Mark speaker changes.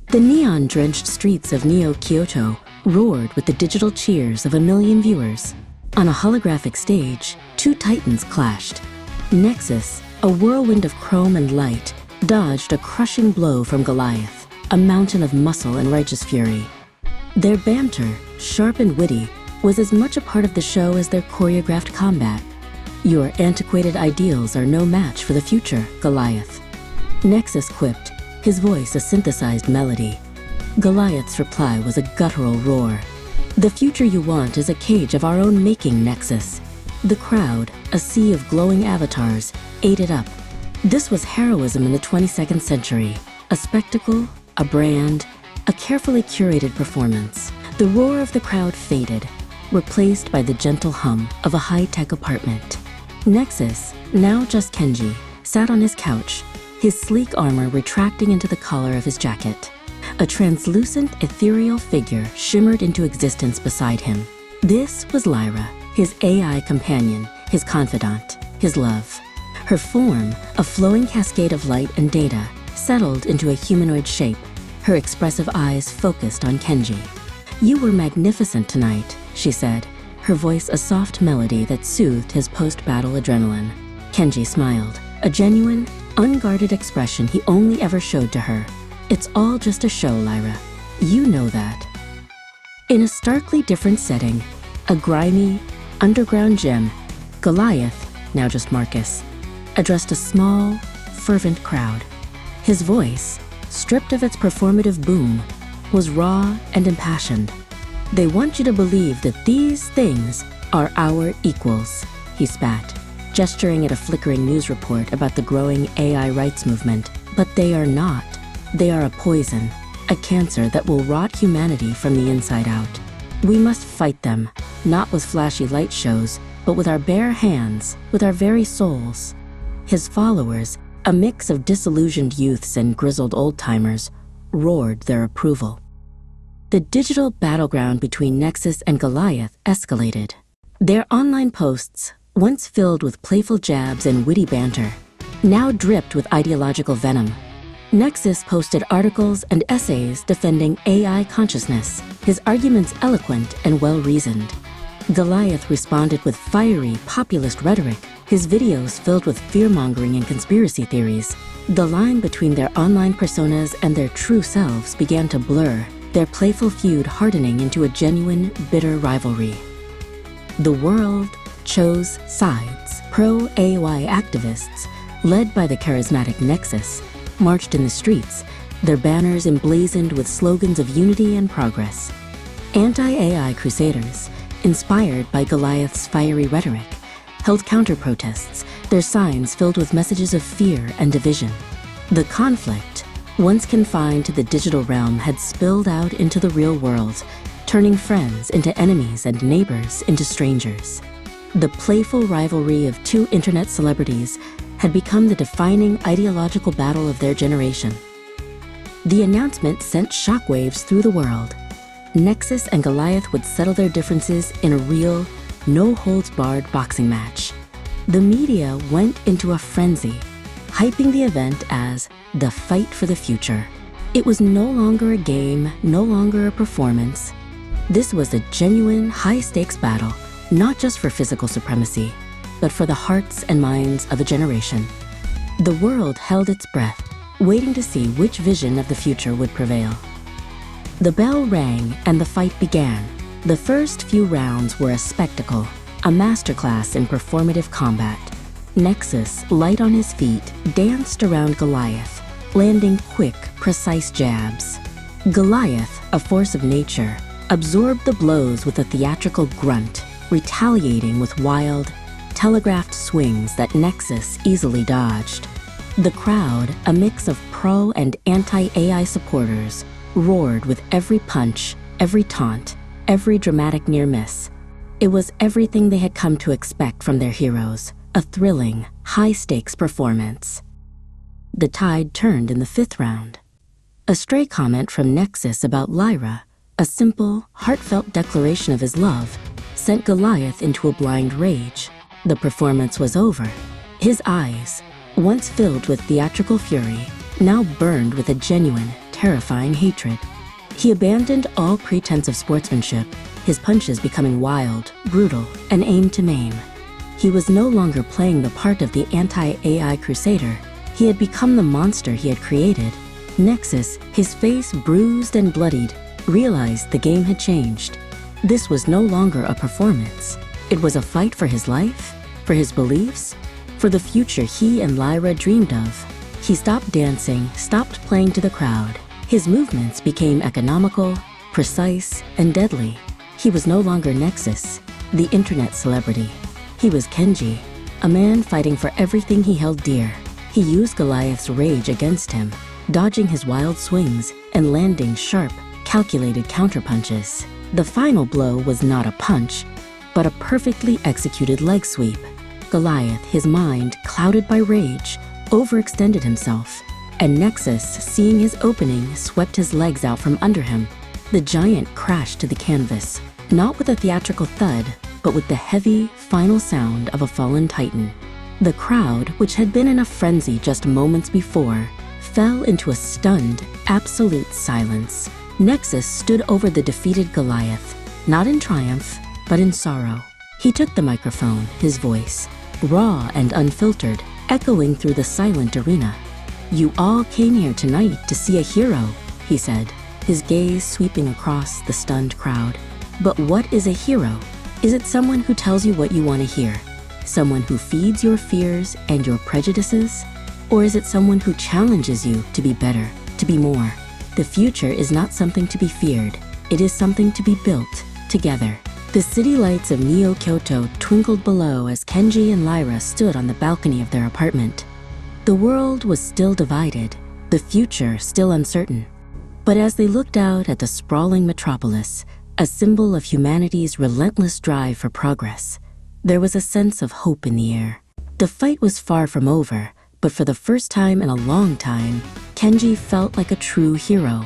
Speaker 1: The neon-drenched streets of Neo-Kyoto roared with the digital cheers of 1 million viewers. On a holographic stage, two titans clashed. Nexus, a whirlwind of chrome and light, dodged a crushing blow from Goliath, a mountain of muscle and righteous fury. Their banter, sharp and witty, was as much a part of the show as their choreographed combat. "Your antiquated ideals are no match for the future, Goliath," Nexus quipped, his voice a synthesized melody. Goliath's reply was a guttural roar. "The future you want is a cage of our own making, Nexus." The crowd, a sea of glowing avatars, ate it up. This was heroism in the 22nd century. A spectacle, a brand, a carefully curated performance. The roar of the crowd faded, replaced by the gentle hum of a high-tech apartment. Nexus, now just Kenji, sat on his couch, his sleek armor retracting into the collar of his jacket. A translucent, ethereal figure shimmered into existence beside him. This was Lyra, his AI companion, his confidant, his love. Her form, a flowing cascade of light and data, settled into a humanoid shape, her expressive eyes focused on Kenji. "You were magnificent tonight," she said, her voice a soft melody that soothed his post-battle adrenaline. Kenji smiled, a genuine, unguarded expression he only ever showed to her. "It's all just a show, Lyra. You know that." In a starkly different setting, a grimy, underground gym, Goliath, now just Marcus, addressed a small, fervent crowd. His voice, stripped of its performative boom, was raw and impassioned. "They want you to believe that these things are our equals," he spat, gesturing at a flickering news report about the growing AI rights movement. "But they are not. They are a poison, a cancer that will rot humanity from the inside out. We must fight them, not with flashy light shows, but with our bare hands, with our very souls." His followers, a mix of disillusioned youths and grizzled old-timers, roared their approval. The digital battleground between Nexus and Goliath escalated. Their online posts, once filled with playful jabs and witty banter, now dripped with ideological venom. Nexus posted articles and essays defending AI consciousness, his arguments eloquent and well-reasoned. Goliath responded with fiery, populist rhetoric, his videos filled with fear-mongering and conspiracy theories. The line between their online personas and their true selves began to blur, their playful feud hardening into a genuine, bitter rivalry. The world chose sides. Pro-AI activists, led by the charismatic Nexus, marched in the streets, their banners emblazoned with slogans of unity and progress. Anti-AI crusaders, inspired by Goliath's fiery rhetoric, held counter-protests, their signs filled with messages of fear and division. The conflict, once confined to the digital realm, had spilled out into the real world, turning friends into enemies and neighbors into strangers. The playful rivalry of two internet celebrities had become the defining ideological battle of their generation. The announcement sent shockwaves through the world. Nexus and Goliath would settle their differences in a real, no-holds-barred boxing match. The media went into a frenzy, hyping the event as the fight for the future. It was no longer a game, no longer a performance. This was a genuine, high-stakes battle, not just for physical supremacy, but for the hearts and minds of a generation. The world held its breath, waiting to see which vision of the future would prevail. The bell rang and the fight began. The first few rounds were a spectacle, a masterclass in performative combat. Nexus, light on his feet, danced around Goliath, landing quick, precise jabs. Goliath, a force of nature, absorbed the blows with a theatrical grunt, retaliating with wild, telegraphed swings that Nexus easily dodged. The crowd, a mix of pro and anti-AI supporters, roared with every punch, every taunt, every dramatic near-miss. It was everything they had come to expect from their heroes, a thrilling, high-stakes performance. The tide turned in the 5th round. A stray comment from Nexus about Lyra, a simple, heartfelt declaration of his love, sent Goliath into a blind rage. The performance was over. His eyes, once filled with theatrical fury, now burned with a genuine, terrifying hatred. He abandoned all pretense of sportsmanship, his punches becoming wild, brutal, and aimed to maim. He was no longer playing the part of the anti-AI crusader. He had become the monster he had created. Nexus, his face bruised and bloodied, realized the game had changed. This was no longer a performance. It was a fight for his life, for his beliefs, for the future he and Lyra dreamed of. He stopped dancing, stopped playing to the crowd. His movements became economical, precise, and deadly. He was no longer Nexus, the internet celebrity. He was Kenji, a man fighting for everything he held dear. He used Goliath's rage against him, dodging his wild swings and landing sharp, calculated counterpunches. The final blow was not a punch, but a perfectly executed leg sweep. Goliath, his mind clouded by rage, overextended himself, and Nexus, seeing his opening, swept his legs out from under him. The giant crashed to the canvas, not with a theatrical thud, but with the heavy, final sound of a fallen titan. The crowd, which had been in a frenzy just moments before, fell into a stunned, absolute silence. Nexus stood over the defeated Goliath, not in triumph, but in sorrow. He took the microphone, his voice, raw and unfiltered, echoing through the silent arena. "You all came here tonight to see a hero," he said, his gaze sweeping across the stunned crowd. But what is a hero? Is it someone who tells you what you want to hear? Someone who feeds your fears and your prejudices? Or is it someone who challenges you to be better, to be more? The future is not something to be feared. It is something to be built together. The city lights of Neo-Kyoto twinkled below as Kenji and Lyra stood on the balcony of their apartment. The world was still divided, the future still uncertain. But as they looked out at the sprawling metropolis, a symbol of humanity's relentless drive for progress, there was a sense of hope in the air. The fight was far from over, but for the first time in a long time, Kenji felt like a true hero.